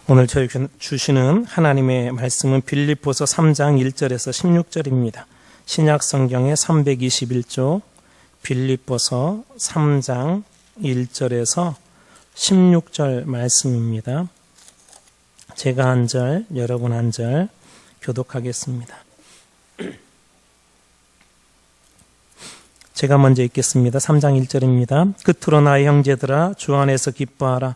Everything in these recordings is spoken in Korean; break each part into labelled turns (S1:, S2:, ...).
S1: 오늘 저희에게 주시는 하나님의 말씀은 빌립보서 3장 1절에서 16절입니다. 신약 성경의 321조 빌립보서 3장 1절에서 16절 말씀입니다. 제가 한 절, 여러분 한 절 교독하겠습니다. 제가 먼저 읽겠습니다. 3장 1절입니다. 끝으로 나의 형제들아 주 안에서 기뻐하라.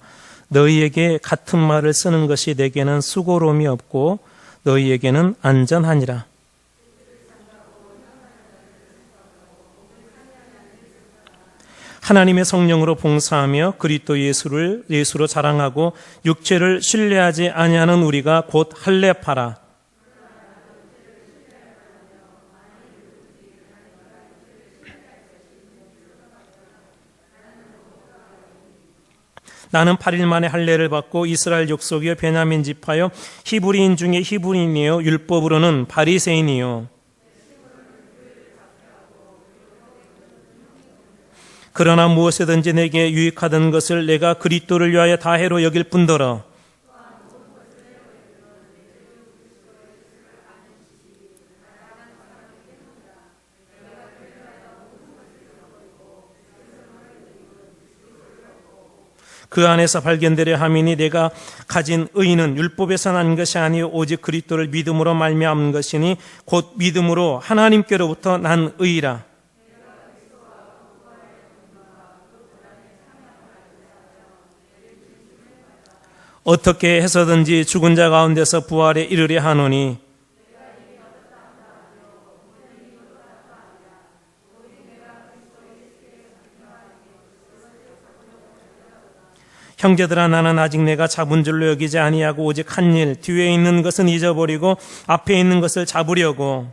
S1: 너희에게 같은 말을 쓰는 것이 내게는 수고로움이 없고 너희에게는 안전하니라. 하나님의 성령으로 봉사하며 그리스도 예수로 자랑하고 육체를 신뢰하지 아니하는 우리가 곧 할례파라. 나는 8일 만에 할례를 받고 이스라엘 족속이요 베냐민 지파요 히브리인 중에 히브리인이요 율법으로는 바리새인이요. 그러나 무엇이든지 내게 유익하던 것을 내가 그리스도를 위하여 다해로 여길 뿐더러 그 안에서 발견되려 함이니 내가 가진 의는 율법에서 난 것이 아니요 오직 그리스도를 믿음으로 말미암은 것이니 곧 믿음으로 하나님께로부터 난 의라. 어떻게 해서든지 죽은 자 가운데서 부활에 이르려 하노니 형제들아 나는 아직 내가 잡은 줄로 여기지 아니하고 오직 한 일 뒤에 있는 것은 잊어버리고 앞에 있는 것을 잡으려고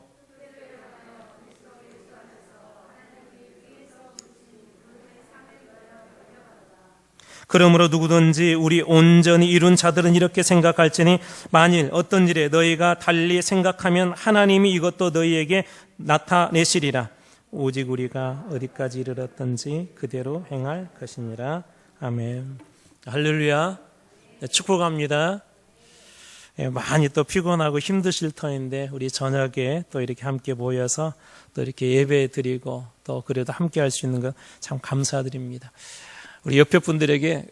S1: 그러므로 누구든지 우리 온전히 이룬 자들은 이렇게 생각할지니 만일 어떤 일에 너희가 달리 생각하면 하나님이 이것도 너희에게 나타내시리라. 오직 우리가 어디까지 이르렀든지 그대로 행할 것이니라. 아멘. 할렐루야. 축복 갑니다. 많이 또 피곤하고 힘드실 터인데 우리 저녁에 또 이렇게 함께 모여서 또 이렇게 예배 드리고 또 그래도 함께 할 수 있는 것 참 감사드립니다. 우리 옆에 분들에게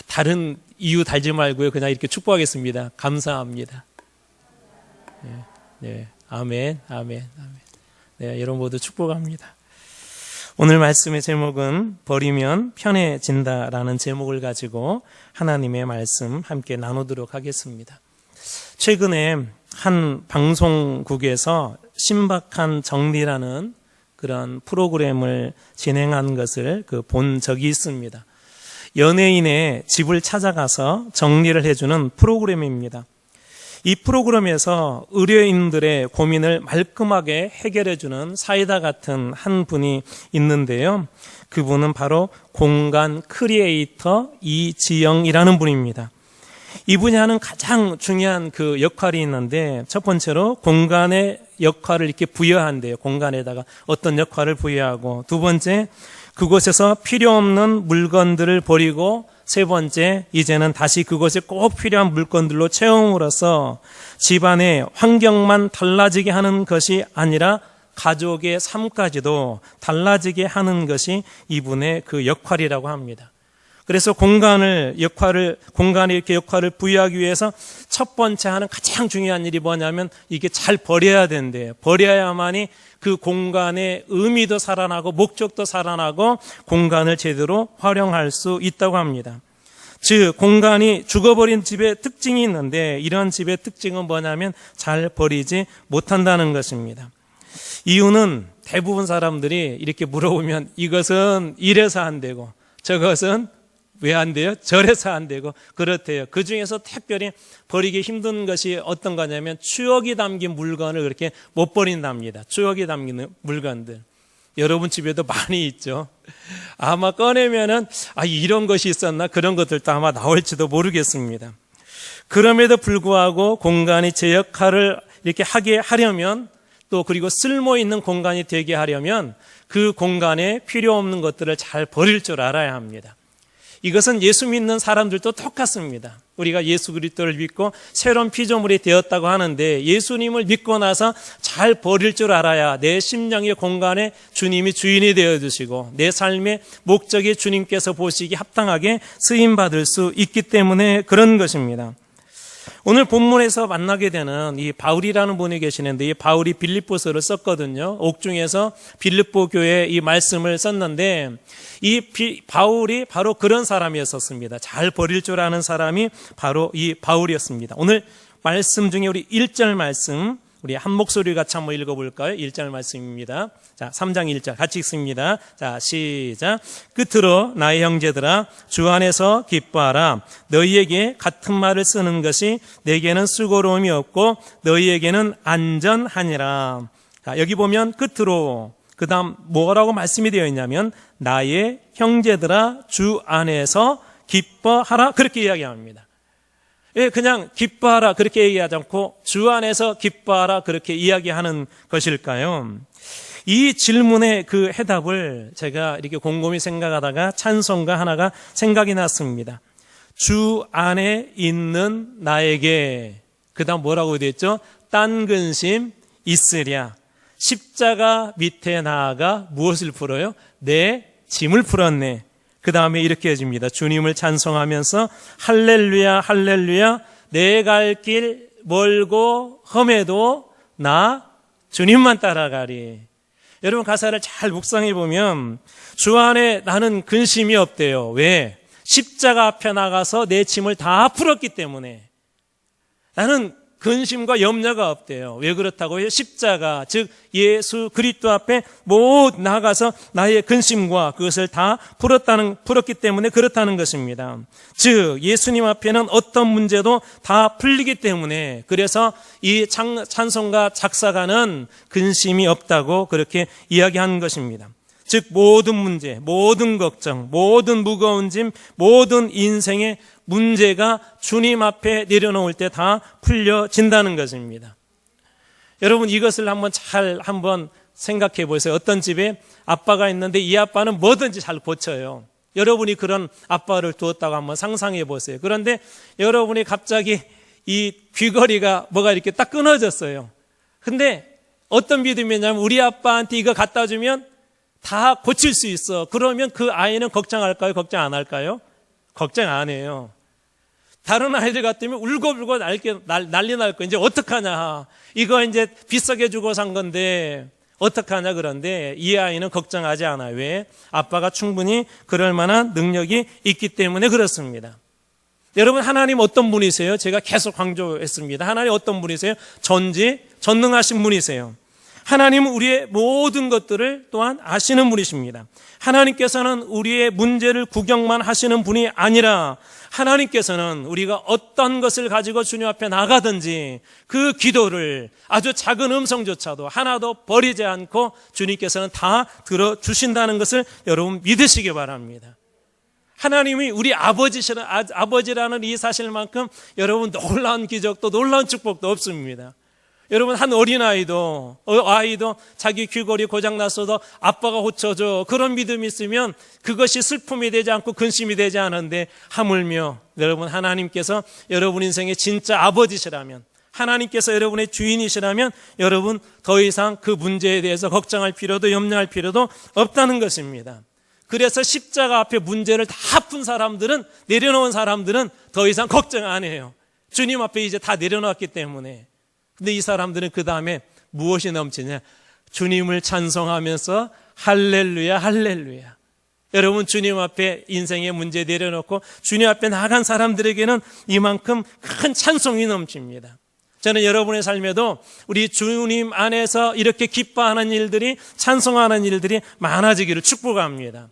S1: 다른 이유 달지 말고요. 그냥 이렇게 축복하겠습니다. 감사합니다. 네. 아멘. 네, 여러분 모두 축복합니다. 오늘 말씀의 제목은 버리면 편해진다라는 제목을 가지고 하나님의 말씀 함께 나누도록 하겠습니다. 최근에 한 방송국에서 신박한 정리라는 그런 프로그램을 진행한 것을 본 적이 있습니다. 연예인의 집을 찾아가서 정리를 해주는 프로그램입니다. 이 프로그램에서 의뢰인들의 고민을 말끔하게 해결해주는 사이다 같은 한 분이 있는데요. 그분은 바로 공간 크리에이터 이지영이라는 분입니다. 이분이 하는 가장 중요한 그 역할이 있는데 첫 번째로 공간의 역할을 이렇게 부여한대요. 공간에다가 어떤 역할을 부여하고 두 번째 그곳에서 필요 없는 물건들을 버리고 세 번째, 이제는 다시 그것이 꼭 필요한 물건들로 채움으로써 집안의 환경만 달라지게 하는 것이 아니라 가족의 삶까지도 달라지게 하는 것이 이분의 그 역할이라고 합니다. 그래서 공간에 이렇게 역할을 부여하기 위해서 첫 번째 하는 가장 중요한 일이 뭐냐면 이게 잘 버려야 된대요. 버려야만이 그 공간의 의미도 살아나고 목적도 살아나고 공간을 제대로 활용할 수 있다고 합니다. 즉 공간이 죽어버린 집의 특징이 있는데 이런 집의 특징은 뭐냐면 잘 버리지 못한다는 것입니다. 이유는 대부분 사람들이 이렇게 물어보면 이것은 이래서 안 되고 저것은 왜 안 돼요? 저래서 안 되고 그렇대요. 그 중에서 특별히 버리기 힘든 것이 어떤 거냐면 추억이 담긴 물건을 그렇게 못 버린답니다. 추억이 담긴 물건들. 여러분 집에도 많이 있죠. 아마 꺼내면은 이런 것이 있었나 그런 것들도 아마 나올지도 모르겠습니다. 그럼에도 불구하고 공간이 제 역할을 이렇게 하게 하려면 또 그리고 쓸모 있는 공간이 되게 하려면 그 공간에 필요 없는 것들을 잘 버릴 줄 알아야 합니다. 이것은 예수 믿는 사람들도 똑같습니다. 우리가 예수 그리스도를 믿고 새로운 피조물이 되었다고 하는데 예수님을 믿고 나서 잘 버릴 줄 알아야 내 심령의 공간에 주님이 주인이 되어주시고 내 삶의 목적이 주님께서 보시기 합당하게 쓰임받을 수 있기 때문에 그런 것입니다. 오늘 본문에서 만나게 되는 이 바울이라는 분이 계시는데 이 바울이 빌립보서를 썼거든요. 옥중에서 빌립보 교회에 이 말씀을 썼는데 이 바울이 바로 그런 사람이었었습니다. 잘 버릴 줄 아는 사람이 바로 이 바울이었습니다. 오늘 말씀 중에 우리 1절 말씀 우리 한 목소리 같이 한번 읽어볼까요? 1절 말씀입니다. 자, 3장 1절 같이 읽습니다. 자, 시작. 끝으로 나의 형제들아 주 안에서 기뻐하라. 너희에게 같은 말을 쓰는 것이 내게는 수고로움이 없고 너희에게는 안전하니라. 자, 여기 보면 끝으로 그 다음 뭐라고 말씀이 되어 있냐면 나의 형제들아 주 안에서 기뻐하라 그렇게 이야기합니다. 예, 그냥 기뻐하라 그렇게 얘기하지 않고 주 안에서 기뻐하라 그렇게 이야기하는 것일까요? 이 질문의 그 해답을 제가 이렇게 곰곰이 생각하다가 찬송가 하나가 생각이 났습니다. 주 안에 있는 나에게 그 다음 뭐라고 되어 있죠? 딴 근심 있으랴. 십자가 밑에 나아가 무엇을 풀어요? 내 짐을 풀었네. 그 다음에 이렇게 해줍니다. 주님을 찬송하면서 할렐루야 할렐루야 내 갈 길 멀고 험해도 나 주님만 따라가리. 여러분 가사를 잘 묵상해 보면 주 안에 나는 근심이 없대요. 왜? 십자가 앞에 나가서 내 짐을 다 풀었기 때문에 나는 근심과 염려가 없대요. 왜 그렇다고요? 십자가 즉 예수 그리스도 앞에 못 나가서 나의 근심과 그것을 다 풀었기 때문에 그렇다는 것입니다. 즉 예수님 앞에는 어떤 문제도 다 풀리기 때문에 그래서 이 찬송가 작사가는 근심이 없다고 그렇게 이야기하는 것입니다. 즉 모든 문제, 모든 걱정, 모든 무거운 짐, 모든 인생의 문제가 주님 앞에 내려놓을 때 다 풀려진다는 것입니다. 여러분 이것을 한번 생각해 보세요. 어떤 집에 아빠가 있는데 이 아빠는 뭐든지 잘 고쳐요. 여러분이 그런 아빠를 두었다고 한번 상상해 보세요. 그런데 여러분이 갑자기 이 귀걸이가 뭐가 이렇게 딱 끊어졌어요. 근데 어떤 믿음이냐면 우리 아빠한테 이거 갖다 주면 다 고칠 수 있어. 그러면 그 아이는 걱정할까요? 걱정 안 할까요? 걱정 안 해요. 다른 아이들 같으면 울고불고 난리 날 거예요. 이제 어떡하냐. 이거 이제 비싸게 주고 산 건데 어떡하냐. 그런데 이 아이는 걱정하지 않아요. 왜? 아빠가 충분히 그럴 만한 능력이 있기 때문에 그렇습니다. 여러분 하나님 어떤 분이세요? 제가 계속 강조했습니다. 하나님 어떤 분이세요? 전능하신 분이세요. 하나님은 우리의 모든 것들을 또한 아시는 분이십니다. 하나님께서는 우리의 문제를 구경만 하시는 분이 아니라 하나님께서는 우리가 어떤 것을 가지고 주님 앞에 나가든지 그 기도를 아주 작은 음성조차도 하나도 버리지 않고 주님께서는 다 들어주신다는 것을 여러분 믿으시기 바랍니다. 하나님이 우리 아버지라는 이 사실만큼 여러분 놀라운 기적도 놀라운 축복도 없습니다. 여러분 한 어린아이도 자기 귀걸이 고장났어도 아빠가 고쳐줘. 그런 믿음이 있으면 그것이 슬픔이 되지 않고 근심이 되지 않은데 하물며 여러분 하나님께서 여러분 인생의 진짜 아버지시라면 하나님께서 여러분의 주인이시라면 여러분 더 이상 그 문제에 대해서 걱정할 필요도 염려할 필요도 없다는 것입니다. 그래서 십자가 앞에 문제를 다 푼 사람들은 내려놓은 사람들은 더 이상 걱정 안 해요. 주님 앞에 이제 다 내려놨기 때문에. 근데 이 사람들은 그 다음에 무엇이 넘치냐? 주님을 찬송하면서 할렐루야 할렐루야. 여러분 주님 앞에 인생의 문제 내려놓고 주님 앞에 나간 사람들에게는 이만큼 큰 찬송이 넘칩니다. 저는 여러분의 삶에도 우리 주님 안에서 이렇게 기뻐하는 일들이 찬송하는 일들이 많아지기를 축복합니다.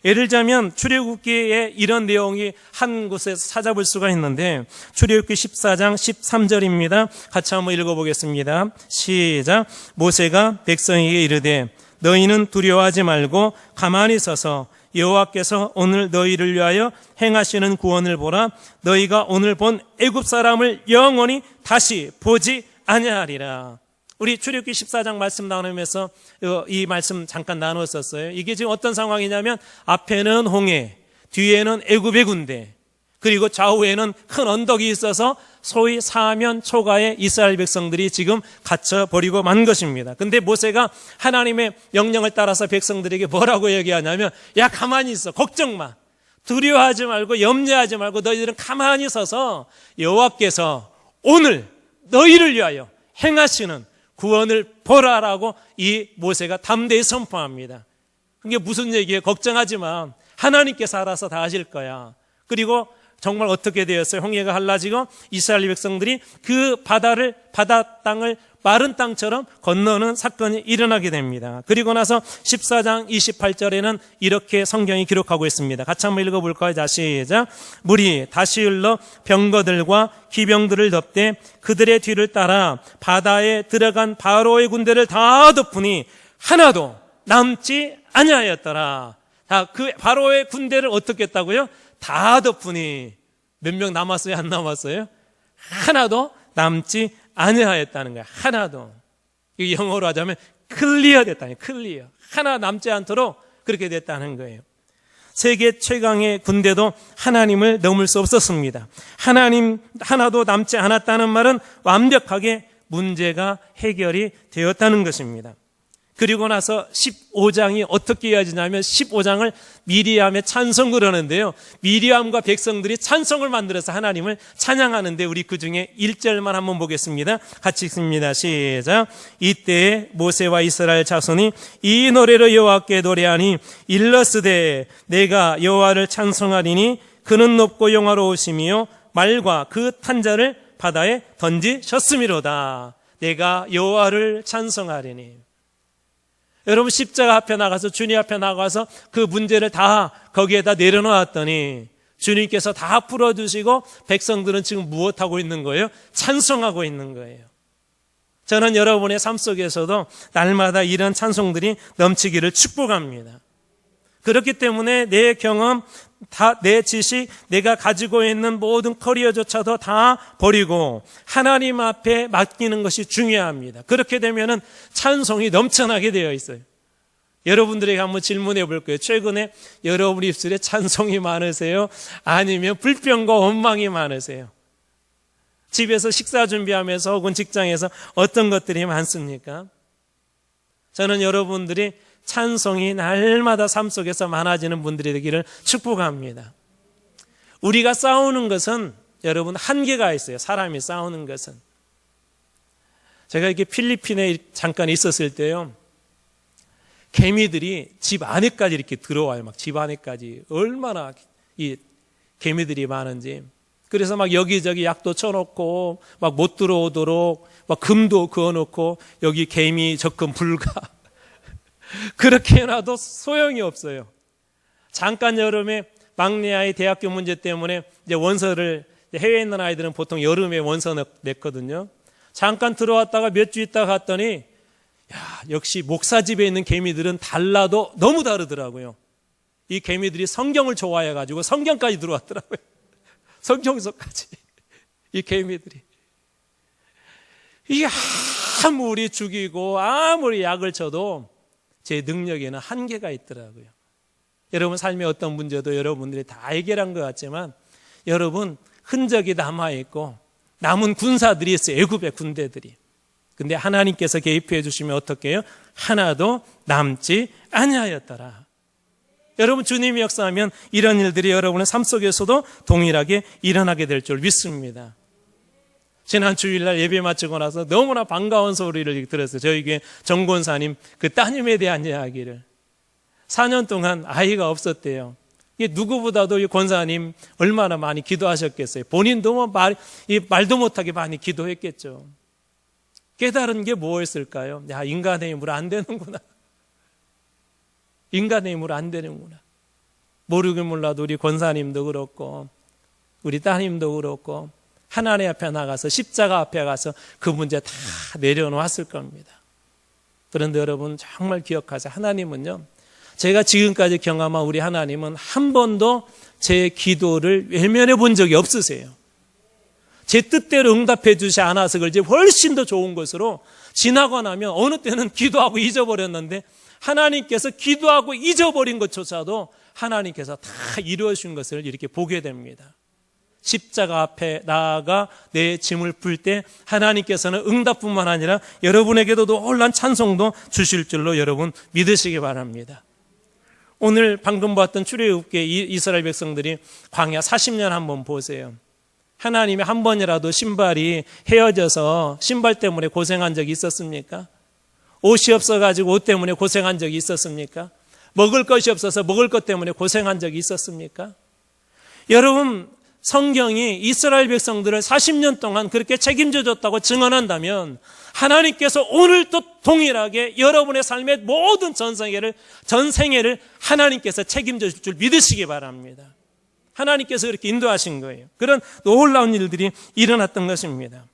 S1: 예를 들자면 출애굽기에 이런 내용이 한 곳에서 찾아볼 수가 있는데 출애굽기 14장 13절입니다. 같이 한번 읽어보겠습니다. 시작. 모세가 백성에게 이르되 너희는 두려워하지 말고 가만히 서서 여호와께서 오늘 너희를 위하여 행하시는 구원을 보라. 너희가 오늘 본 애굽 사람을 영원히 다시 보지 아니하리라. 우리 출애굽기 14장 말씀 나누면서 이 말씀 잠깐 나누었었어요. 이게 지금 어떤 상황이냐면 앞에는 홍해, 뒤에는 애굽의 군대, 그리고 좌우에는 큰 언덕이 있어서 소위 사면 초가에 이스라엘 백성들이 지금 갇혀버리고 만 것입니다. 근데 모세가 하나님의 명령을 따라서 백성들에게 뭐라고 얘기하냐면, 야, 가만히 있어. 걱정 마. 두려워하지 말고 염려하지 말고 너희들은 가만히 서서 여호와께서 오늘 너희를 위하여 행하시는 구원을 보라라고 이 모세가 담대히 선포합니다. 그게 무슨 얘기예요? 걱정하지 마. 하나님께서 알아서 다 하실 거야. 그리고 정말 어떻게 되었어요? 홍해가 갈라지고 이스라엘 백성들이 그 바다 땅을 마른 땅처럼 건너는 사건이 일어나게 됩니다. 그리고 나서 14장 28절에는 이렇게 성경이 기록하고 있습니다. 같이 한번 읽어볼까요? 자, 시작. 물이 다시 흘러 병거들과 기병들을 덮되 그들의 뒤를 따라 바다에 들어간 바로의 군대를 다 덮으니 하나도 남지 아니하였더라. 그 바로의 군대를 어떻게 했다고요? 다 덮으니 몇 명 남았어요? 안 남았어요? 하나도 남지 아니하였다는 거야. 하나도. 이 영어로 하자면 클리어 됐다는 거예요. 클리어. 하나 남지 않도록 그렇게 됐다는 거예요. 세계 최강의 군대도 하나님을 넘을 수 없었습니다. 하나님 하나도 남지 않았다는 말은 완벽하게 문제가 해결이 되었다는 것입니다. 그리고 나서 15장이 어떻게 이어지냐면 15장을 미리암의 찬송을 하는데요. 미리암과 백성들이 찬송을 만들어서 하나님을 찬양하는데 우리 그중에 1절만 한번 보겠습니다. 같이 읽습니다. 시작. 이때에 모세와 이스라엘 자손이 이 노래로 여호와께 노래하니 일러스되 내가 여호와를 찬송하리니 그는 높고 영화로우시며 말과 그 탄자를 바다에 던지셨음이로다. 내가 여호와를 찬송하리니. 여러분 십자가 앞에 나가서 주님 앞에 나가서 그 문제를 다 거기에다 내려놓았더니 주님께서 다 풀어주시고 백성들은 지금 무엇하고 있는 거예요? 찬송하고 있는 거예요. 저는 여러분의 삶 속에서도 날마다 이런 찬송들이 넘치기를 축복합니다. 그렇기 때문에 내 경험, 내 지식, 내가 가지고 있는 모든 커리어조차도 다 버리고 하나님 앞에 맡기는 것이 중요합니다. 그렇게 되면은 찬송이 넘쳐나게 되어 있어요. 여러분들에게 한번 질문해 볼 거예요. 최근에 여러분 입술에 찬송이 많으세요? 아니면 불평과 원망이 많으세요? 집에서 식사 준비하면서 혹은 직장에서 어떤 것들이 많습니까? 저는 여러분들이 찬송이 날마다 삶 속에서 많아지는 분들이 되기를 축복합니다. 우리가 싸우는 것은 여러분 한계가 있어요. 사람이 싸우는 것은. 제가 이렇게 필리핀에 잠깐 있었을 때요. 개미들이 집 안에까지 이렇게 들어와요. 막 집 안에까지. 얼마나 이 개미들이 많은지. 그래서 막 여기저기 약도 쳐놓고 막 못 들어오도록 막 금도 그어놓고 여기 개미 접근 불가. 그렇게 해놔도 소용이 없어요. 잠깐 여름에 막내 아이 대학교 문제 때문에 이제 원서를 해외에 있는 아이들은 보통 여름에 원서 냈거든요. 잠깐 들어왔다가 몇 주 있다가 갔더니 야, 역시 목사 집에 있는 개미들은 달라도 너무 다르더라고요. 이 개미들이 성경을 좋아해가지고 성경까지 들어왔더라고요. 성경서까지. 이 개미들이. 이게 아무리 죽이고 아무리 약을 쳐도 제 능력에는 한계가 있더라고요. 여러분 삶의 어떤 문제도 여러분들이 다 해결한 것 같지만 여러분 흔적이 남아있고 남은 군사들이 있어요. 애굽의 군대들이. 근데 하나님께서 개입해 주시면 어떻게 해요? 하나도 남지 아니하였더라. 여러분 주님이 역사하면 이런 일들이 여러분의 삶 속에서도 동일하게 일어나게 될 줄 믿습니다. 지난 주일날 예배 마치고 나서 너무나 반가운 소리를 들었어요. 저희 교회 정권사님 그 따님에 대한 이야기를. 4년 동안 아이가 없었대요. 누구보다도 이 권사님 얼마나 많이 기도하셨겠어요. 본인도 뭐 말도 못하게 많이 기도했겠죠. 깨달은 게 뭐였을까요? 야, 인간의 힘으로 안 되는구나. 인간의 힘으로 안 되는구나. 모르긴 몰라도 우리 권사님도 그렇고 우리 따님도 그렇고 하나님 앞에 나가서 십자가 앞에 가서 그 문제 다 내려놓았을 겁니다. 그런데 여러분 정말 기억하세요. 하나님은요, 제가 지금까지 경험한 우리 하나님은 한 번도 제 기도를 외면해 본 적이 없으세요. 제 뜻대로 응답해 주지 않아서 그런지 훨씬 더 좋은 것으로 지나고 나면 어느 때는 기도하고 잊어버렸는데 하나님께서 기도하고 잊어버린 것조차도 하나님께서 다 이루어 주신 것을 이렇게 보게 됩니다. 십자가 앞에 나아가 내 짐을 풀 때 하나님께서는 응답뿐만 아니라 여러분에게도 놀라운 찬송도 주실 줄로 여러분 믿으시기 바랍니다. 오늘 방금 봤던 출애굽기의 이스라엘 백성들이 광야 40년 한번 보세요. 하나님이 한 번이라도 신발이 헤어져서 신발 때문에 고생한 적이 있었습니까? 옷이 없어가지고 옷 때문에 고생한 적이 있었습니까? 먹을 것이 없어서 먹을 것 때문에 고생한 적이 있었습니까? 여러분, 성경이 이스라엘 백성들을 40년 동안 그렇게 책임져 줬다고 증언한다면 하나님께서 오늘도 동일하게 여러분의 삶의 모든 전생애를 하나님께서 책임져 줄 줄 믿으시기 바랍니다. 하나님께서 그렇게 인도하신 거예요. 그런 놀라운 일들이 일어났던 것입니다.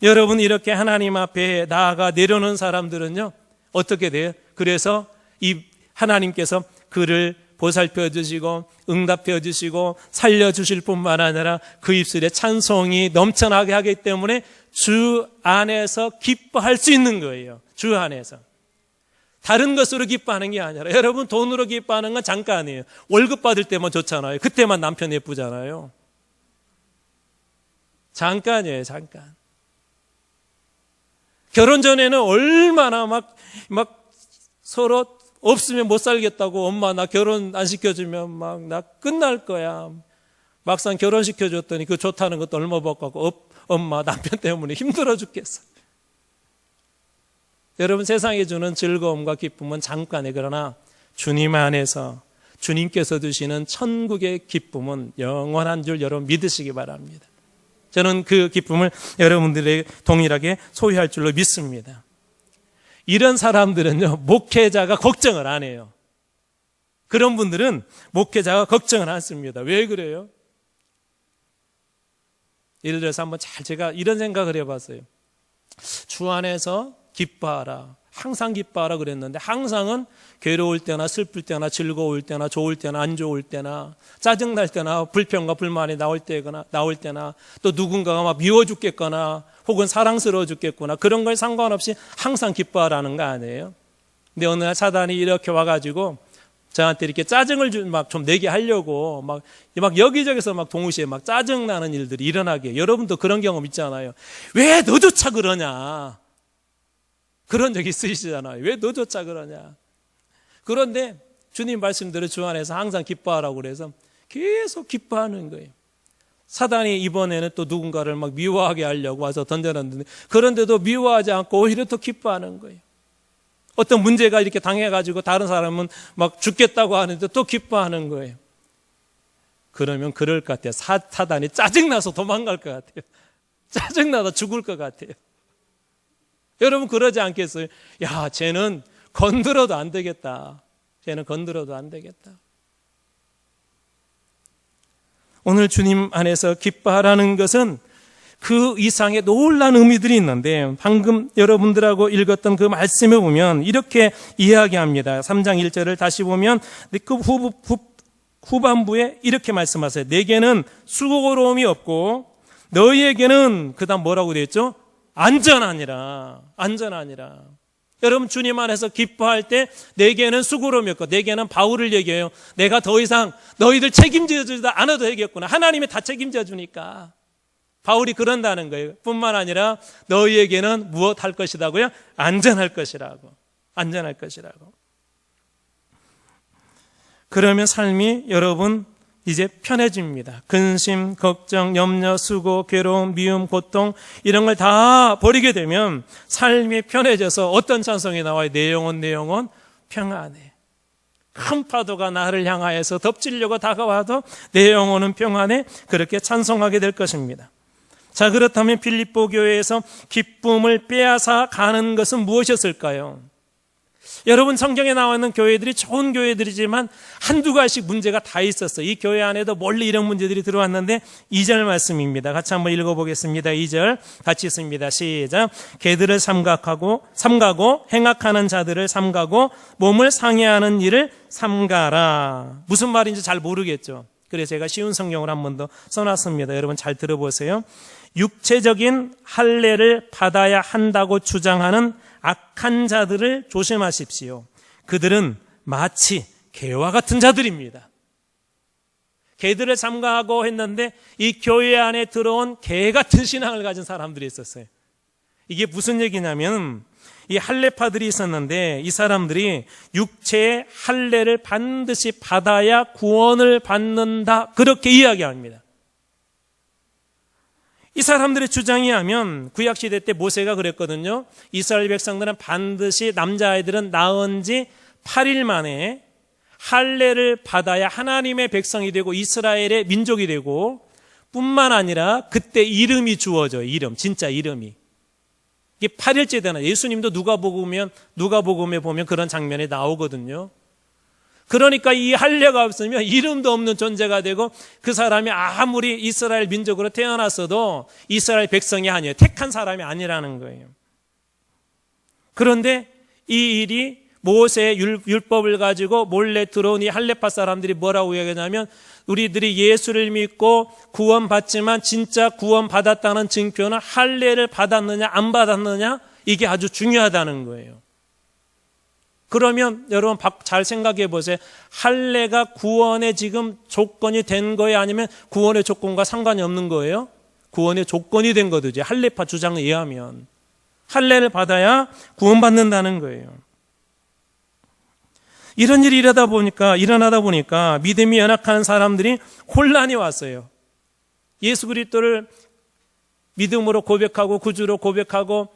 S1: 여러분, 이렇게 하나님 앞에 나아가 내려놓은 사람들은요, 어떻게 돼요? 그래서 이 하나님께서 그를 보살펴 주시고 응답해 주시고 살려주실 뿐만 아니라 그 입술에 찬송이 넘쳐나게 하기 때문에 주 안에서 기뻐할 수 있는 거예요. 주 안에서. 다른 것으로 기뻐하는 게 아니라, 여러분, 돈으로 기뻐하는 건 잠깐이에요. 월급 받을 때만 좋잖아요. 그때만 남편 예쁘잖아요. 잠깐이에요, 잠깐. 결혼 전에는 얼마나 막 서로 없으면 못 살겠다고, 엄마 나 결혼 안 시켜주면 막 나 끝날 거야. 막상 결혼시켜줬더니 그 좋다는 것도 얼마 받고, 엄마 남편 때문에 힘들어 죽겠어. 여러분, 세상에 주는 즐거움과 기쁨은 잠깐에, 그러나 주님 안에서 주님께서 주시는 천국의 기쁨은 영원한 줄 여러분 믿으시기 바랍니다. 저는 그 기쁨을 여러분들에게 동일하게 소유할 줄로 믿습니다. 이런 사람들은요, 목회자가 걱정을 안 해요. 그런 분들은 목회자가 걱정을 않습니다. 왜 그래요? 예를 들어서 한번 제가 이런 생각을 해봤어요. 주 안에서 기뻐하라. 항상 기뻐하라 그랬는데, 항상은 괴로울 때나 슬플 때나 즐거울 때나 좋을 때나 안 좋을 때나 짜증날 때나 불평과 불만이 나올 때나 또 누군가가 막 미워 죽겠거나 혹은 사랑스러워 죽겠구나, 그런 걸 상관없이 항상 기뻐하라는 거 아니에요? 근데 어느 날 사단이 이렇게 와가지고 저한테 이렇게 짜증을 좀 내게 하려고 막 여기저기서 막 동시에 막 짜증나는 일들이 일어나게. 여러분도 그런 경험 있잖아요. 왜 너조차 그러냐? 그런 적 있으시잖아요. 왜 너조차 그러냐? 그런데 주님 말씀대로 주 안에서 항상 기뻐하라고 그래서 계속 기뻐하는 거예요. 사단이 이번에는 또 누군가를 막 미워하게 하려고 와서 던져놨는데, 그런데도 미워하지 않고 오히려 더 기뻐하는 거예요. 어떤 문제가 이렇게 당해가지고 다른 사람은 막 죽겠다고 하는데 또 기뻐하는 거예요. 그러면 그럴 것 같아요. 사단이 짜증나서 도망갈 것 같아요. 짜증나서 죽을 것 같아요. 여러분, 그러지 않겠어요? 야, 쟤는 건드려도 안 되겠다. 쟤는 건드려도 안 되겠다. 오늘 주님 안에서 기뻐하라는 것은 그 이상의 놀라운 의미들이 있는데, 방금 여러분들하고 읽었던 그 말씀에 보면 이렇게 이야기합니다. 3장 1절을 다시 보면 그 후반부에 이렇게 말씀하세요. 내게는 수고로움이 없고 너희에게는, 그 다음 뭐라고 되어 있죠? 안전하니라. 여러분, 주님 안에서 기뻐할 때 내게는 수고로움이 없고, 내게는 바울을 얘기해요. 내가 더 이상 너희들 책임져 주지 않아도 되겠구나. 하나님이 다 책임져 주니까. 바울이 그런다는 거예요. 뿐만 아니라 너희에게는 무엇 할 것이라고요? 안전할 것이라고. 그러면 삶이 여러분 이제 편해집니다. 근심, 걱정, 염려, 수고, 괴로움, 미움, 고통, 이런 걸 다 버리게 되면 삶이 편해져서 어떤 찬송이 나와요? 내 영혼 평안해. 큰 파도가 나를 향하여서 덮치려고 다가와도 내 영혼은 평안해. 그렇게 찬송하게 될 것입니다. 자, 그렇다면 빌립보 교회에서 기쁨을 빼앗아 가는 것은 무엇이었을까요? 여러분, 성경에 나와 있는 교회들이 좋은 교회들이지만 한두 가지씩 문제가 다 있었어요. 이 교회 안에도 멀리 이런 문제들이 들어왔는데 2절 말씀입니다. 같이 한번 읽어보겠습니다. 2절 같이 있습니다. 시작. 개들을 삼가고 행악하는 자들을 삼가고 몸을 상해하는 일을 삼가라. 무슨 말인지 잘 모르겠죠. 그래서 제가 쉬운 성경을 한 번 더 써놨습니다. 여러분 잘 들어보세요. 육체적인 할례를 받아야 한다고 주장하는 악한 자들을 조심하십시오. 그들은 마치 개와 같은 자들입니다. 개들을 삼가하고 했는데 이 교회 안에 들어온 개 같은 신앙을 가진 사람들이 있었어요. 이게 무슨 얘기냐면 이 할례파들이 있었는데 이 사람들이 육체의 할례를 반드시 받아야 구원을 받는다, 그렇게 이야기합니다. 이 사람들의 주장에 하면 구약시대 때 모세가 그랬거든요. 이스라엘 백성들은 반드시 남자아이들은 낳은 지 8일 만에 할례를 받아야 하나님의 백성이 되고 이스라엘의 민족이 되고, 뿐만 아니라 그때 이름이 주어져요. 이름, 진짜 이름이. 이게 8일째 되나. 예수님도 누가복음에 보면 그런 장면이 나오거든요. 그러니까 이 할례가 없으면 이름도 없는 존재가 되고 그 사람이 아무리 이스라엘 민족으로 태어났어도 이스라엘 백성이 아니에요. 택한 사람이 아니라는 거예요. 그런데 이 일이 모세의 율법을 가지고 몰래 들어온 이 할례파 사람들이 뭐라고 얘기하냐면, 우리들이 예수를 믿고 구원받지만 진짜 구원받았다는 증표는 할례를 받았느냐 안 받았느냐, 이게 아주 중요하다는 거예요. 그러면 여러분 잘 생각해 보세요. 할례가 구원의 지금 조건이 된 거예요? 아니면 구원의 조건과 상관이 없는 거예요? 구원의 조건이 된 거죠. 할례파 주장에 의하면 할례를 받아야 구원받는다는 거예요. 이런 일이 일어나다 보니까 믿음이 연약한 사람들이 혼란이 왔어요. 예수 그리스도를 믿음으로 고백하고 구주로 고백하고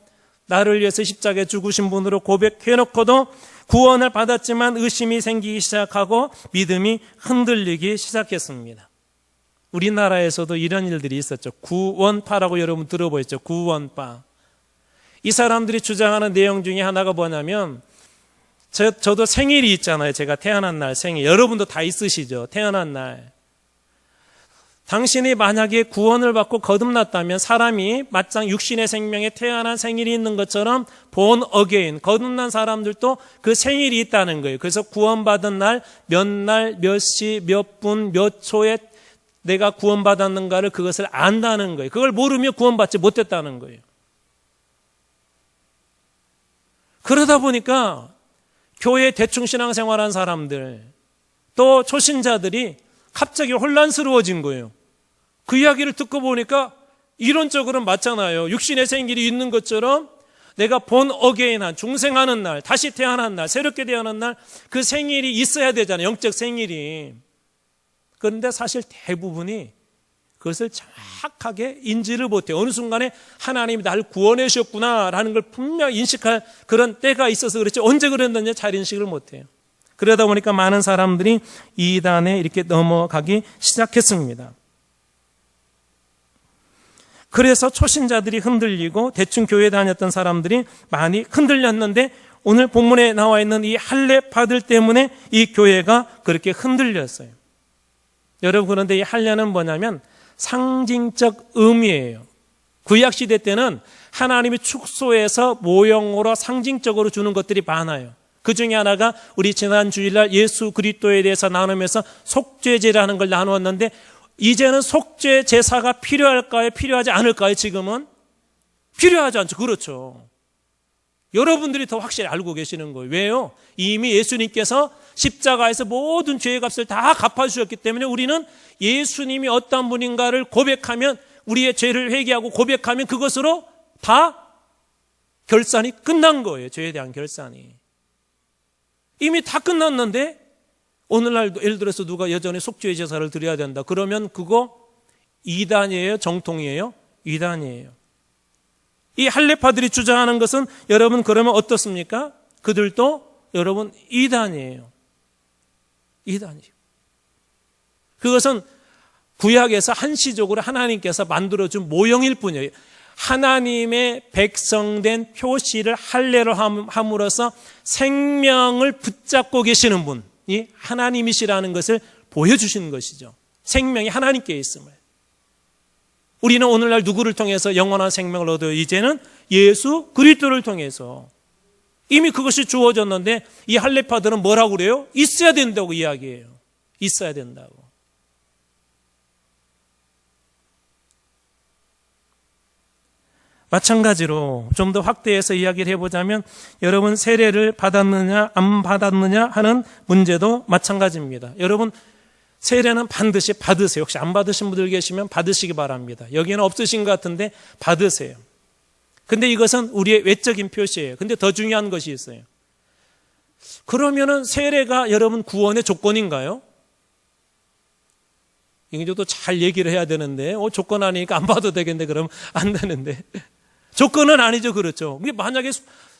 S1: 나를 위해서 십자가에 죽으신 분으로 고백해놓고도 구원을 받았지만 의심이 생기기 시작하고 믿음이 흔들리기 시작했습니다. 우리나라에서도 이런 일들이 있었죠. 구원파라고 여러분 들어보셨죠? 구원파. 이 사람들이 주장하는 내용 중에 하나가 뭐냐면, 저도 생일이 있잖아요. 제가 태어난 날 생일. 여러분도 다 있으시죠? 태어난 날. 당신이 만약에 구원을 받고 거듭났다면 사람이 마땅 육신의 생명에 태어난 생일이 있는 것처럼 born again, 거듭난 사람들도 그 생일이 있다는 거예요. 그래서 구원받은 날, 몇 시, 몇 분, 몇 초에 내가 구원받았는가를 그것을 안다는 거예요. 그걸 모르면 구원받지 못했다는 거예요. 그러다 보니까 교회 대충 신앙생활한 사람들, 또 초신자들이 갑자기 혼란스러워진 거예요. 그 이야기를 듣고 보니까 이론적으로는 맞잖아요. 육신의 생일이 있는 것처럼 내가 본 어게인한, 중생하는 날, 다시 태어난 날, 새롭게 태어난 날, 그 생일이 있어야 되잖아요. 영적 생일이. 그런데 사실 대부분이 그것을 정확하게 인지를 못해요. 어느 순간에 하나님이 나를 구원해 주셨구나라는 걸 분명히 인식할 그런 때가 있어서 그렇지, 언제 그랬는지 잘 인식을 못해요. 그러다 보니까 많은 사람들이 이단에 이렇게 넘어가기 시작했습니다. 그래서 초신자들이 흔들리고 대충 교회 다녔던 사람들이 많이 흔들렸는데, 오늘 본문에 나와 있는 이 할례파들 때문에 이 교회가 그렇게 흔들렸어요. 여러분, 그런데 이 할례는 뭐냐면 상징적 의미예요. 구약시대 때는 하나님이 축소해서 모형으로 상징적으로 주는 것들이 많아요. 그 중에 하나가 우리 지난 주일날 예수 그리스도에 대해서 나누면서 속죄제라는 걸 나누었는데, 이제는 속죄 제사가 필요할까요? 필요하지 않을까요? 지금은 필요하지 않죠. 그렇죠. 여러분들이 더 확실히 알고 계시는 거예요. 왜요? 이미 예수님께서 십자가에서 모든 죄의 값을 다 갚아주셨기 때문에 우리는 예수님이 어떤 분인가를 고백하면, 우리의 죄를 회개하고 고백하면 그것으로 다 결산이 끝난 거예요. 죄에 대한 결산이. 이미 다 끝났는데 오늘날 예를 들어서 누가 여전히 속죄 제사를 드려야 된다. 그러면 그거 이단이에요? 정통이에요? 이단이에요. 이 할례파들이 주장하는 것은 여러분 그러면 어떻습니까? 그들도 여러분 이단이에요. 이단이에요. 그것은 구약에서 한시적으로 하나님께서 만들어준 모형일 뿐이에요. 하나님의 백성된 표시를 할례로 함으로써 생명을 붙잡고 계시는 분이 하나님이시라는 것을 보여주시는 것이죠. 생명이 하나님께 있음을. 우리는 오늘날 누구를 통해서 영원한 생명을 얻어요? 이제는 예수 그리스도를 통해서. 이미 그것이 주어졌는데 이 할례파들은 뭐라고 그래요? 있어야 된다고 이야기해요. 있어야 된다고. 마찬가지로 좀 더 확대해서 이야기를 해보자면 여러분 세례를 받았느냐 안 받았느냐 하는 문제도 마찬가지입니다. 여러분 세례는 반드시 받으세요. 혹시 안 받으신 분들 계시면 받으시기 바랍니다. 여기는 없으신 것 같은데 받으세요. 근데 이것은 우리의 외적인 표시예요. 근데 더 중요한 것이 있어요. 그러면은 세례가 여러분 구원의 조건인가요? 이것도 잘 얘기를 해야 되는데 조건 아니니까 안 봐도 되겠는데 그러면 안 되는데 조건은 아니죠. 그렇죠. 만약에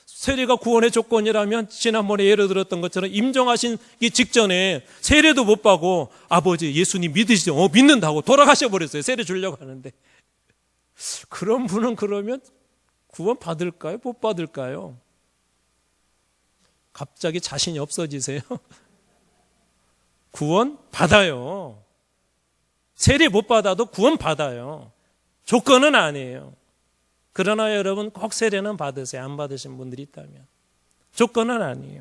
S1: 세례가 구원의 조건이라면 지난번에 예를 들었던 것처럼 임종하신기 직전에 세례도 못 받고 아버지 예수님 믿으시죠? 믿는다고 돌아가셔 버렸어요. 세례 주려고 하는데 그런 분은 그러면 구원 받을까요? 못 받을까요? 갑자기 자신이 없어지세요? 구원 받아요. 세례 못 받아도 구원 받아요. 조건은 아니에요. 그러나 여러분 꼭 세례는 받으세요. 안 받으신 분들이 있다면. 조건은 아니에요.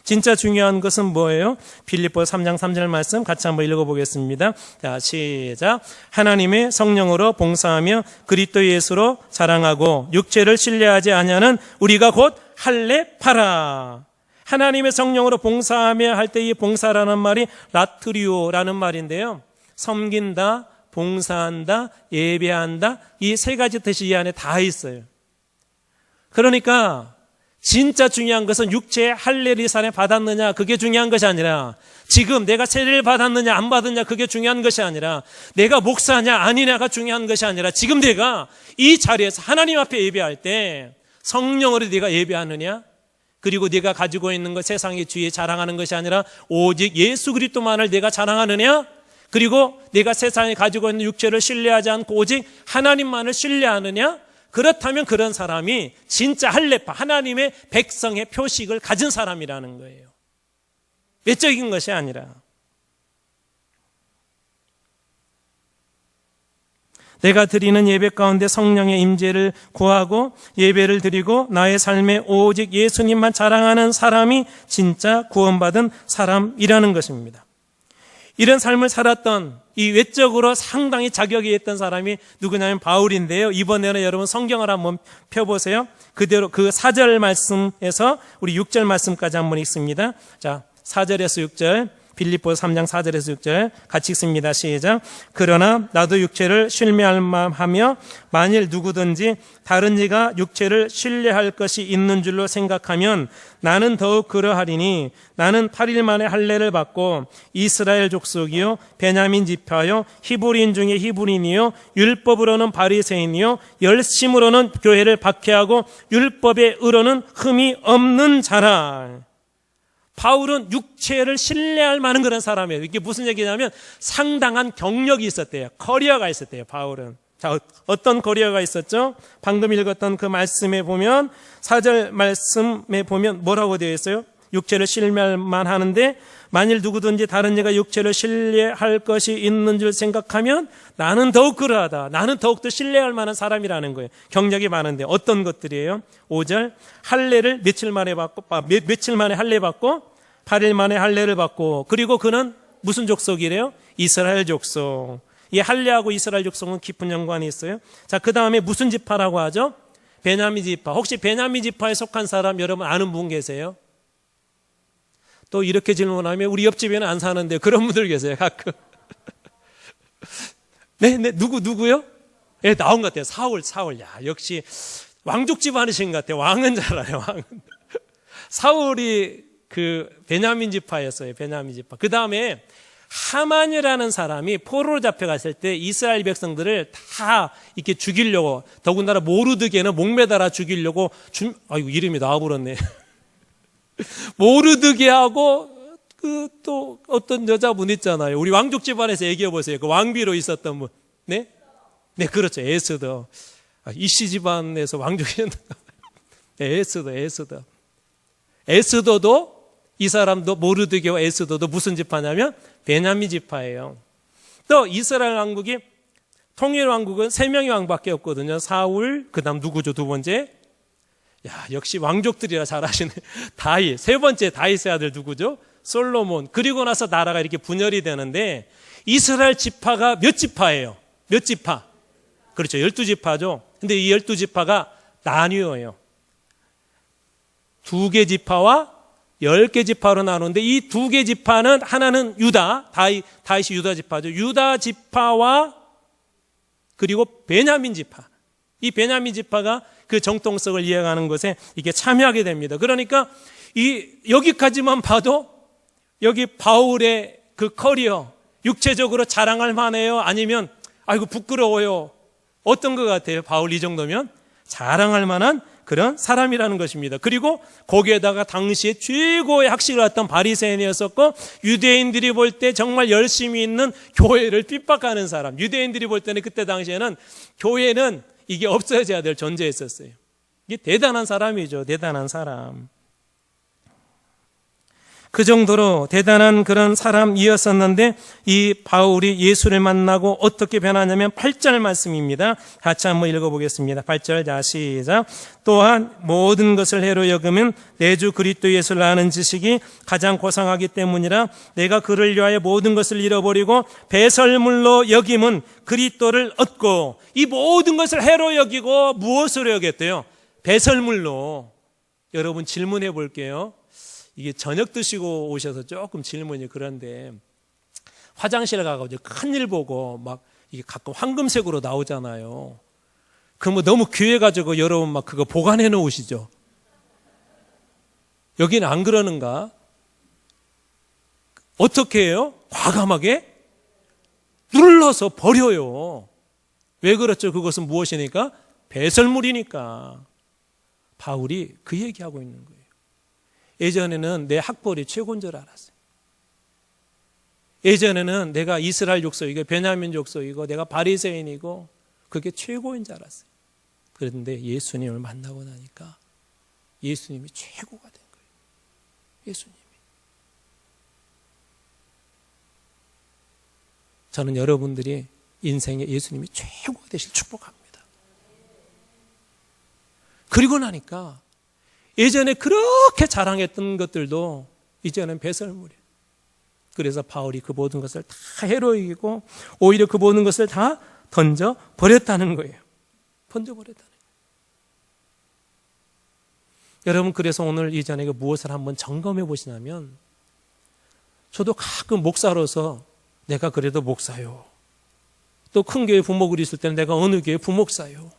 S1: 진짜 중요한 것은 뭐예요? 빌립보서 3장 3절 말씀 같이 한번 읽어보겠습니다. 자, 시작. 하나님의 성령으로 봉사하며 그리스도 예수로 자랑하고 육체를 신뢰하지 아니하는 우리가 곧 할례파라. 하나님의 성령으로 봉사하며 할 때 이 봉사라는 말이 라트리오라는 말인데요. 섬긴다, 봉사한다, 예배한다, 이 세 가지 뜻이 이 안에 다 있어요. 그러니까 진짜 중요한 것은 육체의 할례를 산에 받았느냐 그게 중요한 것이 아니라 지금 내가 세례를 받았느냐 안 받았느냐 그게 중요한 것이 아니라 내가 목사냐 아니냐가 중요한 것이 아니라 지금 내가 이 자리에서 하나님 앞에 예배할 때 성령으로 네가 예배하느냐, 그리고 네가 가지고 있는 것 세상의 주위에 자랑하는 것이 아니라 오직 예수 그리스도만을 내가 자랑하느냐, 그리고 내가 세상에 가지고 있는 육체를 신뢰하지 않고 오직 하나님만을 신뢰하느냐, 그렇다면 그런 사람이 진짜 할례파, 하나님의 백성의 표식을 가진 사람이라는 거예요. 외적인 것이 아니라. 내가 드리는 예배 가운데 성령의 임재를 구하고 예배를 드리고 나의 삶에 오직 예수님만 자랑하는 사람이 진짜 구원받은 사람이라는 것입니다. 이런 삶을 살았던 이 외적으로 상당히 자격이 있던 사람이 누구냐면 바울인데요. 이번에는 여러분 성경을 한번 펴보세요. 그대로 그 4절 말씀에서 우리 6절 말씀까지 한번 읽습니다. 자, 4절에서 6절, 빌립보서 3장 4절에서 6절 같이 읽습니다. 시작. 그러나 나도 육체를 신뢰할 만하며 만일 누구든지 다른 이가 육체를 신뢰할 것이 있는 줄로 생각하면 나는 더욱 그러하리니 나는 8일 만에 할례를 받고 이스라엘 족속이요 베냐민 지파요 히브리인 중에 히브리인이요 율법으로는 바리새인이요 열심으로는 교회를 박해하고 율법의 의로는 흠이 없는 자라. 바울은 육체를 신뢰할 만한 그런 사람이에요. 이게 무슨 얘기냐면 상당한 경력이 있었대요. 커리어가 있었대요. 바울은. 자, 어떤 커리어가 있었죠? 방금 읽었던 그 말씀에 보면 4절 말씀에 보면 뭐라고 되어 있어요? 육체를 신뢰할 만하는데 만일 누구든지 다른 이가 육체를 신뢰할 것이 있는 줄 생각하면 나는 더욱 그러하다. 나는 더욱더 신뢰할 만한 사람이라는 거예요. 경력이 많은데 어떤 것들이에요? 5절 할례를 며칠 만에 할례 받고 8일 만에 할례를 받고, 그리고 그는 무슨 족속이래요? 이스라엘 족속. 이 할례하고 이스라엘 족속은 깊은 연관이 있어요. 자, 그 다음에 무슨 지파라고 하죠? 베냐민 지파. 혹시 베냐민 지파에 속한 사람 여러분 아는 분 계세요? 또 이렇게 질문하면 우리 옆집에는 안 사는데 그런 분들 계세요, 가끔. 네, 누구요? 예, 나온 것 같아요. 사울. 야, 역시 왕족 집안이신 것 같아요. 왕은 잘 알아요, 왕은. 사울이 그 베냐민 지파였어요. 베냐민 지파. 그 다음에 하만이라는 사람이 포로로 잡혀갔을 때 이스라엘 백성들을 다 이렇게 죽이려고, 더군다나 모르드게는 목매달아 죽이려고 아이고 이름이 나와버렸네. 모르드게하고 그 또 어떤 여자분 있잖아요. 우리 왕족 집안에서 얘기해 보세요. 그 왕비로 있었던 분. 네, 그렇죠. 에스더. 이씨 집안에서 왕족이었나? 에스더. 에스더도 이 사람도 모르드게와 에스더도 무슨 지파냐면 베냐민 지파예요. 또 이스라엘 왕국이 통일 왕국은 3명의 왕밖에 없거든요. 사울, 그다음 누구죠? 두 번째. 야, 역시 왕족들이라 잘하시네. 다윗. 세 번째 다윗의 아들 누구죠? 솔로몬. 그리고 나서 나라가 이렇게 분열이 되는데 이스라엘 지파가 몇 지파예요? 몇 지파? 그렇죠. 12지파죠. 근데 이 12지파가 나뉘어요. 2개 지파와 10개 지파로 나누는데 이 2개 지파는 하나는 유다, 다윗이 유다 지파죠. 유다 지파와 그리고 베냐민 지파. 이 베냐민 지파가 그 정통성을 이해하는 것에 이게 참여하게 됩니다. 그러니까 여기까지만 봐도 여기 바울의 그 커리어, 육체적으로 자랑할 만해요? 아니면 아이고 부끄러워요? 어떤 것 같아요? 바울 이 정도면 자랑할 만한 그런 사람이라는 것입니다. 그리고 거기에다가 당시에 최고의 학식을 갖던 바리새인이었었고 유대인들이 볼 때 정말 열심히 있는 교회를 핍박하는 사람. 유대인들이 볼 때는 그때 당시에는 교회는 이게 없어져야 될 존재였었어요. 이게 대단한 사람이죠. 대단한 사람. 그 정도로 대단한 그런 사람이었었는데 이 바울이 예수를 만나고 어떻게 변하냐면 8절 말씀입니다. 같이 한번 읽어보겠습니다. 8절 자 시작. 또한 모든 것을 해로 여기면 내 주 그리스도 예수를 아는 지식이 가장 고상하기 때문이라 내가 그를 위하여 모든 것을 잃어버리고 배설물로 여김은 그리스도를 얻고 이 모든 것을 해로 여기고 무엇으로 여겼대요? 배설물로. 여러분 질문해 볼게요. 이게 저녁 드시고 오셔서 조금 질문이 그런데 화장실 가가지고 큰일 보고 막 이게 가끔 황금색으로 나오잖아요. 그러면 너무 귀해가지고 여러분 막 그거 보관해 놓으시죠. 여기는 안 그러는가? 어떻게 해요? 과감하게 눌러서 버려요. 왜 그렇죠? 그것은 무엇이니까? 배설물이니까. 바울이 그 얘기하고 있는 거예요. 예전에는 내 학벌이 최고인 줄 알았어요. 예전에는 내가 이스라엘 족속이고 베냐민 족속이고 내가 바리새인이고 그게 최고인 줄 알았어요. 그런데 예수님을 만나고 나니까 예수님이 최고가 된 거예요. 예수님이. 저는 여러분들이 인생에 예수님이 최고가 되실 축복합니다. 그리고 나니까 예전에 그렇게 자랑했던 것들도 이제는 배설물이에요. 그래서 바울이 그 모든 것을 다 해로 여기고 오히려 그 모든 것을 다 던져버렸다는 거예요. 던져버렸다는 거예요. 여러분 그래서 오늘 이전에 무엇을 한번 점검해 보시냐면 저도 가끔 목사로서 내가 그래도 목사요. 또 큰 교회 부목을 있을 때는 내가 어느 교회 부목사요.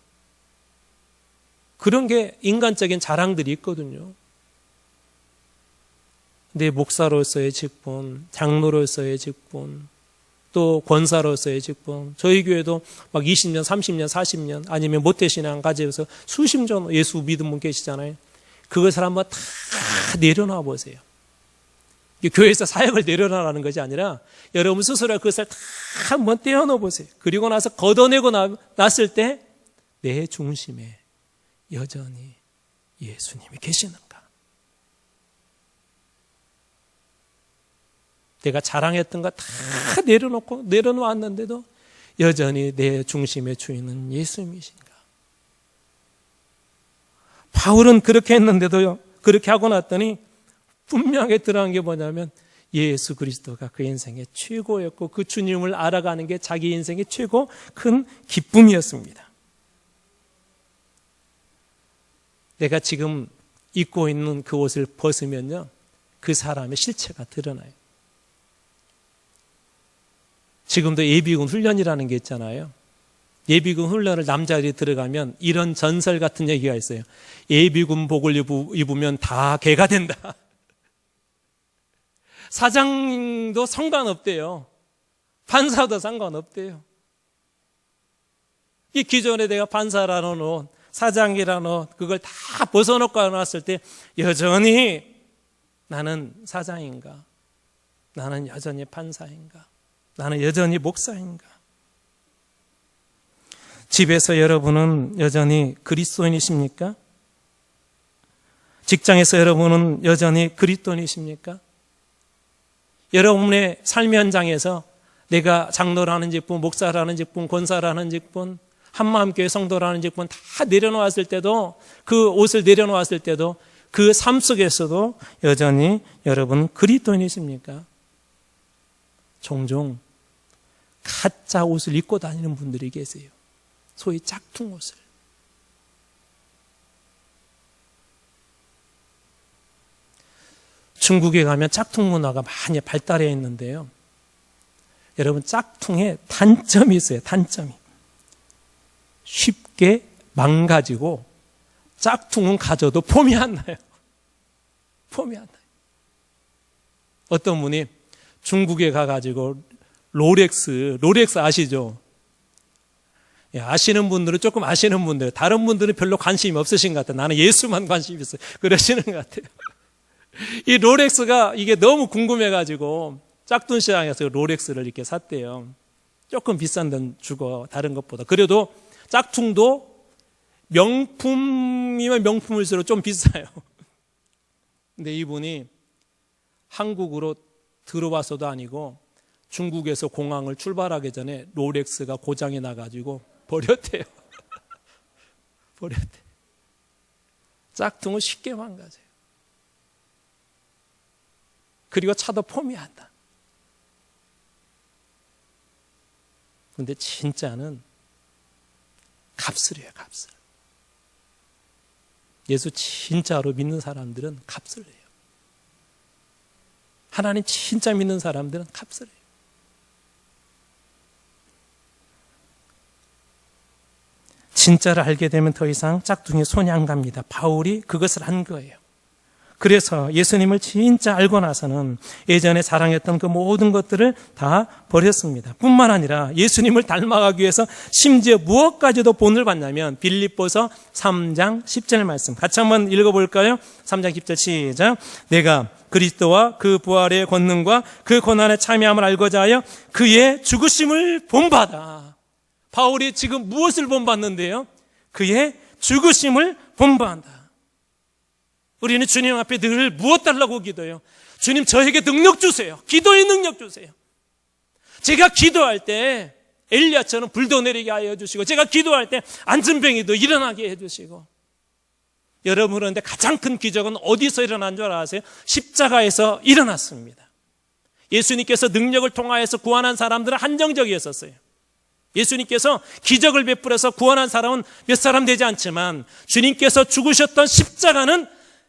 S1: 그런 게 인간적인 자랑들이 있거든요. 근데 목사로서의 직분, 장로로서의 직분, 또 권사로서의 직분, 저희 교회도 막 20년, 30년, 40년 아니면 모태신앙 가지고서 수십 년 예수 믿은 분 계시잖아요. 그것을 한번 다 내려놔 보세요. 교회에서 사역을 내려놔라는 것이 아니라 여러분 스스로 그것을 다 한번 떼어놓아 보세요. 그리고 나서 걷어내고 났을 때 내 중심에 여전히 예수님이 계시는가? 내가 자랑했던 거 다 내려놓았는데도 여전히 내 중심의 주인은 예수님이신가? 바울은 그렇게 했는데도요, 그렇게 하고 났더니 분명히 드러난 게 뭐냐면 예수 그리스도가 그 인생의 최고였고 그 주님을 알아가는 게 자기 인생의 최고 큰 기쁨이었습니다. 내가 지금 입고 있는 그 옷을 벗으면요, 그 사람의 실체가 드러나요. 지금도 예비군 훈련이라는 게 있잖아요. 예비군 훈련을 남자들이 들어가면 이런 전설 같은 얘기가 있어요. 예비군복을 입으면 다 개가 된다. 사장도 상관없대요. 판사도 상관없대요. 이 기존에 내가 판사라는 옷, 사장이라는 옷, 그걸 다 벗어놓고 나왔을 때 여전히 나는 사장인가? 나는 여전히 판사인가? 나는 여전히 목사인가? 집에서 여러분은 여전히 그리스도인이십니까? 직장에서 여러분은 여전히 그리스도인이십니까? 여러분의 삶의 현장에서 내가 장로라는 직분, 목사라는 직분, 권사라는 직분, 한마음교회 성도라는 직분 다 내려놓았을 때도, 그 옷을 내려놓았을 때도 그 삶 속에서도 여전히 여러분 그리스도인이십니까? 종종 가짜 옷을 입고 다니는 분들이 계세요. 소위 짝퉁 옷을. 중국에 가면 짝퉁 문화가 많이 발달해 있는데요. 여러분, 짝퉁에 단점이 있어요. 단점이. 쉽게 망가지고 짝퉁은 가져도 폼이 안 나요. 폼이 안 나요. 어떤 분이 중국에 가가지고 롤렉스 아시죠? 예, 아시는 분들은 조금 아시는 분들, 다른 분들은 별로 관심이 없으신 것 같아요. 나는 예수만 관심이 있어요. 그러시는 것 같아요. 이 롤렉스가 이게 너무 궁금해가지고 짝퉁 시장에서 롤렉스를 이렇게 샀대요. 조금 비싼 돈 주고 다른 것보다. 그래도 짝퉁도 명품이면 명품일수록 좀 비싸요. 근데 이분이 한국으로 들어와서도 아니고 중국에서 공항을 출발하기 전에 롤렉스가 고장이 나가지고 버렸대요. 버렸대. 짝퉁은 쉽게 망가져요. 그리고 차도 폼이 안 나. 근데 진짜는 값을 해요, 값을. 예수 진짜로 믿는 사람들은 값을 해요. 하나님 진짜 믿는 사람들은 값을 해요. 진짜를 알게 되면 더 이상 짝퉁이 손이 안 갑니다. 바울이 그것을 한 거예요. 그래서 예수님을 진짜 알고 나서는 예전에 자랑했던 그 모든 것들을 다 버렸습니다. 뿐만 아니라 예수님을 닮아가기 위해서 심지어 무엇까지도 본을 받냐면 빌립보서 3장 10절 말씀 같이 한번 읽어볼까요? 3장 10절 시작. 내가 그리스도와 그 부활의 권능과 그 고난에 참여함을 알고자 하여 그의 죽으심을 본받아. 바울이 지금 무엇을 본받는데요? 그의 죽으심을 본받아. 우리는 주님 앞에 늘 무엇 달라고 기도해요? 주님, 저에게 능력 주세요. 기도의 능력 주세요. 제가 기도할 때 엘리야처럼 불도 내리게 하여 주시고, 제가 기도할 때 안전병이도 일어나게 해주시고. 여러분, 그런데 가장 큰 기적은 어디서 일어난 줄 아세요? 십자가에서 일어났습니다. 예수님께서 능력을 통하여서 구원한 사람들은 한정적이었었어요. 예수님께서 기적을 베풀어서 구원한 사람은 몇 사람 되지 않지만 주님께서 죽으셨던 십자가는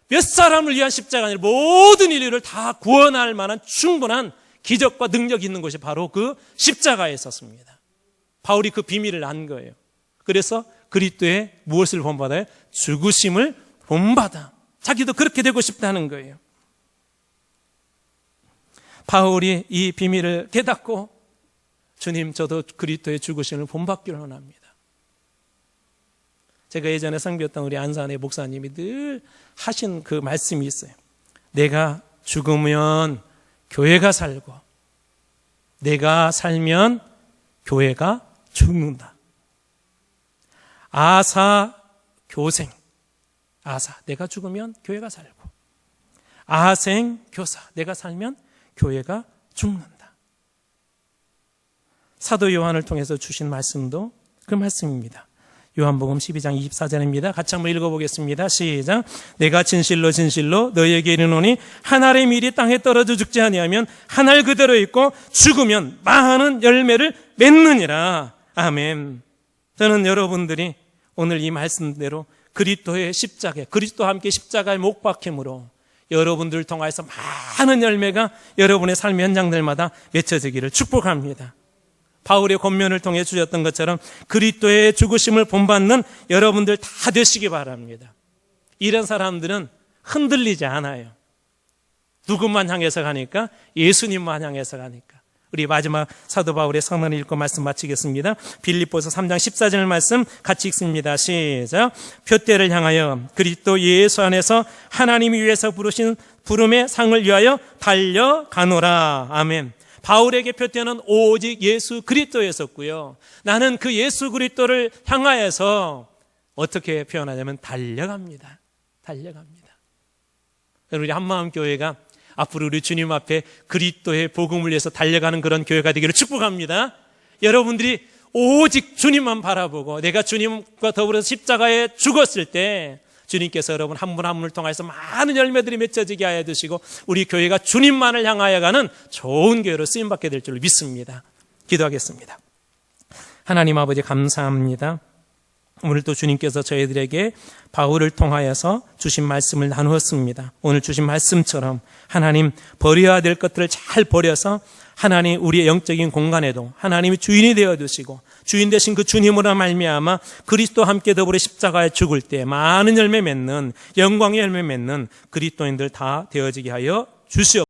S1: 몇 사람을 위한 십자가 아니라 모든 인류를 다 구원할 만한 충분한 기적과 능력이 있는 것이 바로 그 십자가에 있었습니다. 바울이 그 비밀을 안 거예요. 그래서 그리스도의 무엇을 본받아요? 죽으심을 본받아. 자기도 그렇게 되고 싶다는 거예요. 바울이 이 비밀을 깨닫고 주님, 저도 그리스도의 죽으심을 본받기를 원합니다. 제가 예전에 섬겼던 우리 안산의 목사님이 늘 하신 그 말씀이 있어요. 내가 죽으면 교회가 살고 내가 살면 교회가 죽는다. 아사 교생. 아사, 내가 죽으면 교회가 살고 아생 교사, 내가 살면 교회가 죽는다. 사도 요한을 통해서 주신 말씀도 그 말씀입니다. 요한복음 12장 24절입니다. 같이 한번 읽어보겠습니다. 시작. 내가 진실로 진실로 너희에게 이르노니 한 알의 밀이 땅에 떨어져 죽지 아니하면 한 알 그대로 있고 죽으면 많은 열매를 맺느니라. 아멘. 저는 여러분들이 오늘 이 말씀대로 그리스도의 십자가에, 그리스도와 함께 십자가에 못 박힘으로 여러분들을 통하여서 많은 열매가 여러분의 삶의 현장들마다 맺혀지기를 축복합니다. 바울의 권면을 통해 주셨던 것처럼 그리스도의 죽으심을 본받는 여러분들 다 되시기 바랍니다. 이런 사람들은 흔들리지 않아요. 누구만 향해서 가니까? 예수님만 향해서 가니까. 우리 마지막 사도 바울의 선언을 읽고 말씀 마치겠습니다. 빌립보서 3장 14절 말씀 같이 읽습니다. 시작. 표대를 향하여 그리스도 예수 안에서 하나님이 위해서 부르신 부름의 상을 위하여 달려가노라. 아멘. 바울에게 표대는 오직 예수 그리스도였었고요. 나는 그 예수 그리스도를 향하여서 어떻게 표현하냐면 달려갑니다. 달려갑니다. 우리 한마음교회가 앞으로 우리 주님 앞에 그리스도의 복음을 위해서 달려가는 그런 교회가 되기를 축복합니다. 여러분들이 오직 주님만 바라보고 내가 주님과 더불어서 십자가에 죽었을 때 주님께서 여러분 한 분 한 분을 통해서 많은 열매들이 맺혀지게 하여 주시고 우리 교회가 주님만을 향하여 가는 좋은 교회로 쓰임받게 될 줄로 믿습니다. 기도하겠습니다. 하나님 아버지 감사합니다. 오늘 또 주님께서 저희들에게 바울을 통하여서 주신 말씀을 나누었습니다. 오늘 주신 말씀처럼 하나님 버려야 될 것들을 잘 버려서 하나님 우리의 영적인 공간에도 하나님이 주인이 되어주시고 주인 되신 그 주님으로 말미암아 그리스도와 함께 더불어 십자가에 죽을 때 많은 열매 맺는 영광의 열매 맺는 그리스도인들 다 되어지게 하여 주시옵소서.